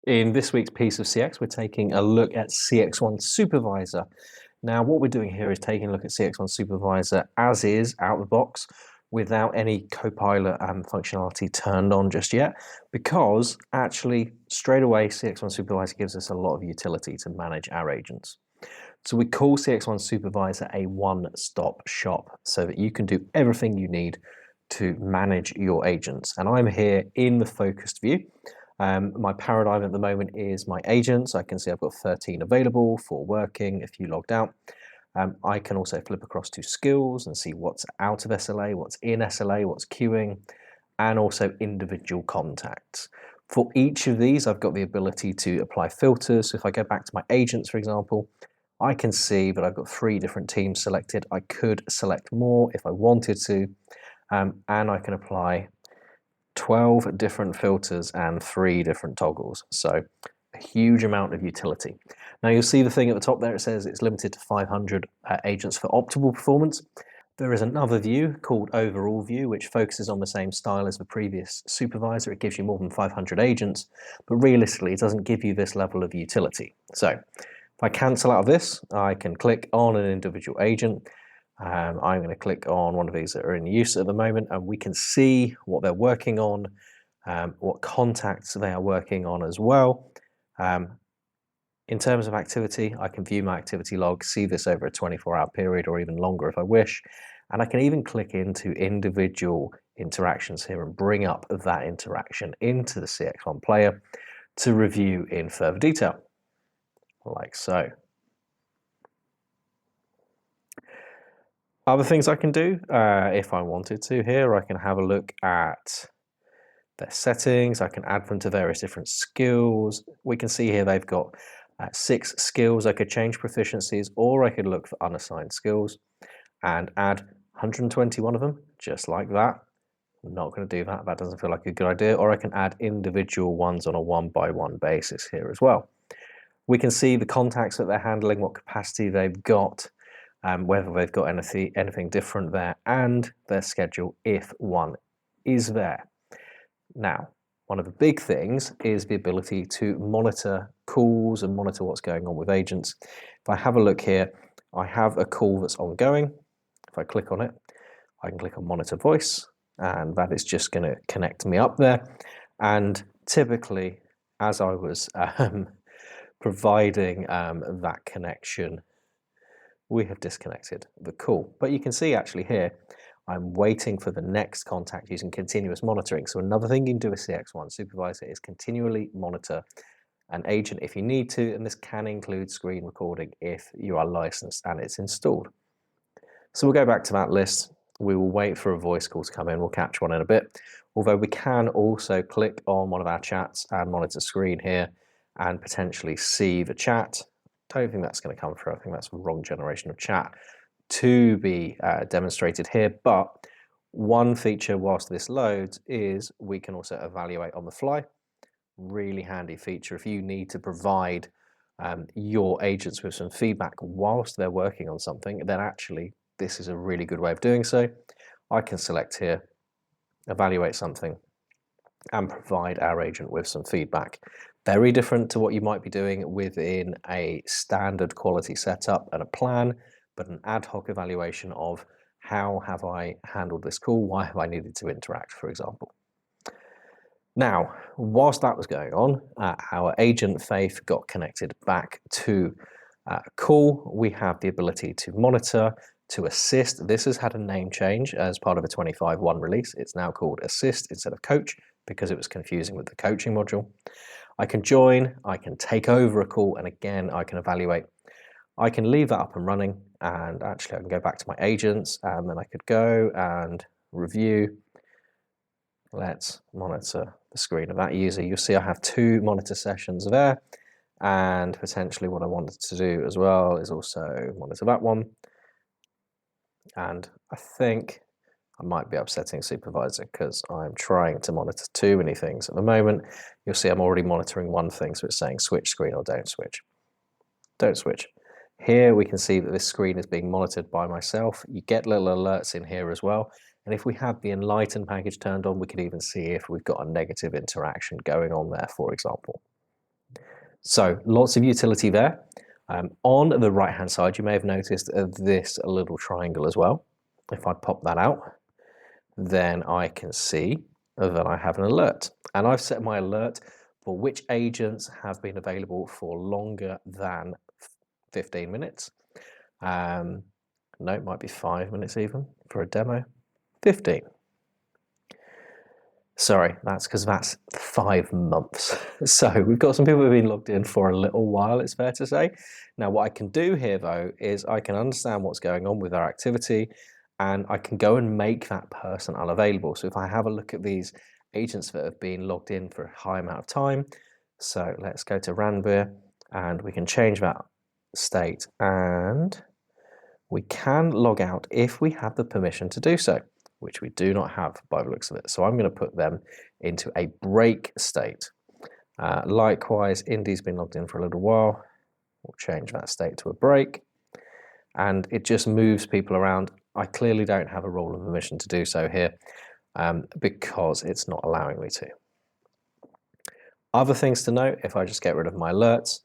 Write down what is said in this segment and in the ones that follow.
In this week's piece of CX, we're taking a look at CXone Supervisor. Now, what we're doing here is taking a look at CXone Supervisor as is, out of the box, without any Copilot functionality turned on just yet, because actually, straight away, CXone Supervisor gives us a lot of utility to manage our agents. So we call CXone Supervisor a one-stop shop so that you can do everything you need to manage your agents. And I'm here in the focused view. My paradigm at the moment is my agents. I can see I've got 13 available, 4 working, a few logged out. I can also flip across to skills and see what's out of SLA, what's in SLA, what's queuing, and also individual contacts. For each of these, I've got the ability to apply filters. So if I go back to my agents, for example, I can see that I've got 3 different teams selected. I could select more if I wanted to, and I can apply 12 different filters and 3 different toggles. So a huge amount of utility. Now you'll see the thing at the top there, it says it's limited to 500 agents for optimal performance. There is another view called Overall View, which focuses on the same style as the previous supervisor. It gives you more than 500 agents, but realistically, it doesn't give you this level of utility. So if I cancel out of this, I can click on an individual agent. I'm going to click on one of these that are in use at the moment, and we can see what they're working on, what contacts they are working on as well. In terms of activity, I can view my activity log, see this over a 24-hour period or even longer if I wish, and I can even click into individual interactions here and bring up that interaction into the CXone player to review in further detail, like so. Other things I can do, if I wanted to here, I can have a look at their settings. I can add them to various different skills. We can see here they've got 6 skills. I could change proficiencies, or I could look for unassigned skills and add 121 of them, just like that. I'm not going to do that. That doesn't feel like a good idea. Or I can add individual ones on a one-by-one basis here as well. We can see the contacts that they're handling, what capacity they've got, whether they've got anything different there, and their schedule if one is there. Now, one of the big things is the ability to monitor calls and monitor what's going on with agents. If I have a look here, I have a call that's ongoing. If I click on it, I can click on monitor voice, and that is just going to connect me up there. And typically, as I was providing that connection, we have disconnected the call. But you can see actually here, I'm waiting for the next contact using continuous monitoring. So another thing you can do with CXone Supervisor is continually monitor an agent if you need to, and this can include screen recording if you are licensed and it's installed. So we'll go back to that list. We will wait for a voice call to come in. We'll catch one in a bit. Although we can also click on one of our chats and monitor screen here and potentially see the chat. Don't think that's going to come through. I think that's the wrong generation of chat to be demonstrated here. But one feature whilst this loads is we can also evaluate on the fly. Really handy feature if you need to provide your agents with some feedback whilst they're working on something, then actually this is a really good way of doing so. I can select here, evaluate something, and provide our agent with some feedback. Very different to what you might be doing within a standard quality setup and a plan, but an ad hoc evaluation of how have I handled this call, why have I needed to interact, for example. Now, whilst that was going on, our agent Faith got connected back to call. We have the ability to monitor, to assist. This has had a name change as part of a 25.1 release. It's now called Assist instead of Coach because it was confusing with the coaching module. I can join, I can take over a call, and again, I can evaluate. I can leave that up and running, and actually I can go back to my agents, and then I could go and review. Let's monitor the screen of that user. You'll see I have 2 monitor sessions there, and potentially what I wanted to do as well is also monitor that one. And I think I might be upsetting supervisor because I'm trying to monitor too many things at the moment. You'll see I'm already monitoring one thing, so it's saying switch screen or don't switch. Don't switch. Here we can see that this screen is being monitored by myself. You get little alerts in here as well. And if we have the Enlighten package turned on, we could even see if we've got a negative interaction going on there, for example. So lots of utility there. On the right hand side, you may have noticed this little triangle as well. If I pop that out, then I can see that I have an alert, and I've set my alert for which agents have been available for longer than 15 minutes. No, it might be 5 minutes even for a demo. 15. Sorry, that's because that's 5 months. So we've got some people who have been logged in for a little while, it's fair to say. Now what I can do here though is I can understand what's going on with our activity, and I can go and make that person unavailable. So if I have a look at these agents that have been logged in for a high amount of time, so let's go to Ranbir and we can change that state, and we can log out if we have the permission to do so, which we do not have by the looks of it. So I'm going to put them into a break state. Likewise, Indy's been logged in for a little while. We'll change that state to a break, and it just moves people around. I clearly don't have a role of permission to do so here because it's not allowing me to. Other things to note, if I just get rid of my alerts,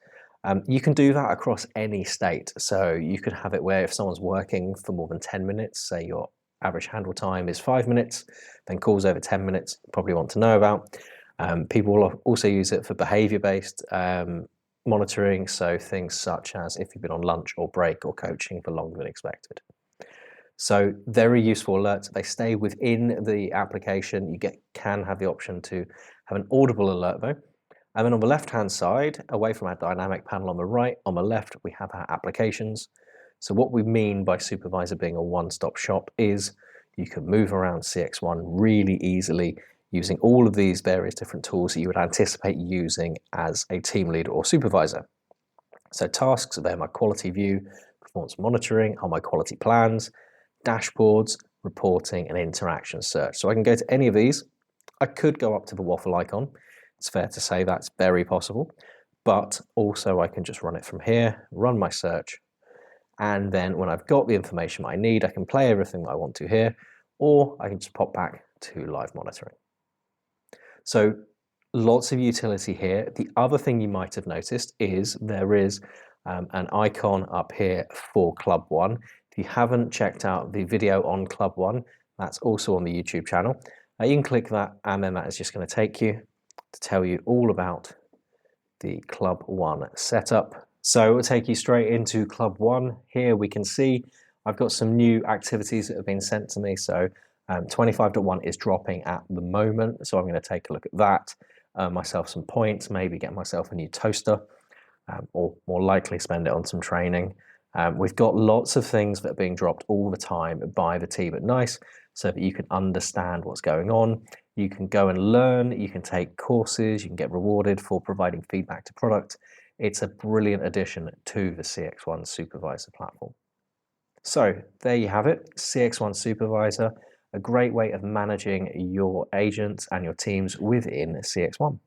you can do that across any state. So you could have it where if someone's working for more than 10 minutes, say your average handle time is 5 minutes, then calls over 10 minutes, you probably want to know about. People will also use it for behavior-based monitoring, so things such as if you've been on lunch or break or coaching for longer than expected. So very useful alerts. They stay within the application. You can have the option to have an audible alert though. And then on the left-hand side, away from our dynamic panel on the right, on the left, we have our applications. So what we mean by Supervisor being a one-stop shop is you can move around CXone really easily using all of these various different tools that you would anticipate using as a team leader or supervisor. So tasks, they're my quality view, performance monitoring are my quality plans, dashboards, reporting, and interaction search. So I can go to any of these. I could go up to the waffle icon. It's fair to say that's very possible, but also I can just run it from here, run my search, and then when I've got the information I need, I can play everything that I want to here, or I can just pop back to live monitoring. So lots of utility here. The other thing you might have noticed is there is an icon up here for Club One. If you haven't checked out the video on Club One, that's also on the YouTube channel. You can click that, and then that is just going to take you to tell you all about the Club One setup. So it will take you straight into Club One. Here we can see I've got some new activities that have been sent to me. So 25.1 is dropping at the moment. So I'm going to take a look at that, earn myself some points, maybe get myself a new toaster, or more likely spend it on some training. We've got lots of things that are being dropped all the time by the team at Nice so that you can understand what's going on. You can go and learn, you can take courses, you can get rewarded for providing feedback to product. It's a brilliant addition to the CXone Supervisor platform. So there you have it, CXone Supervisor, a great way of managing your agents and your teams within CXone.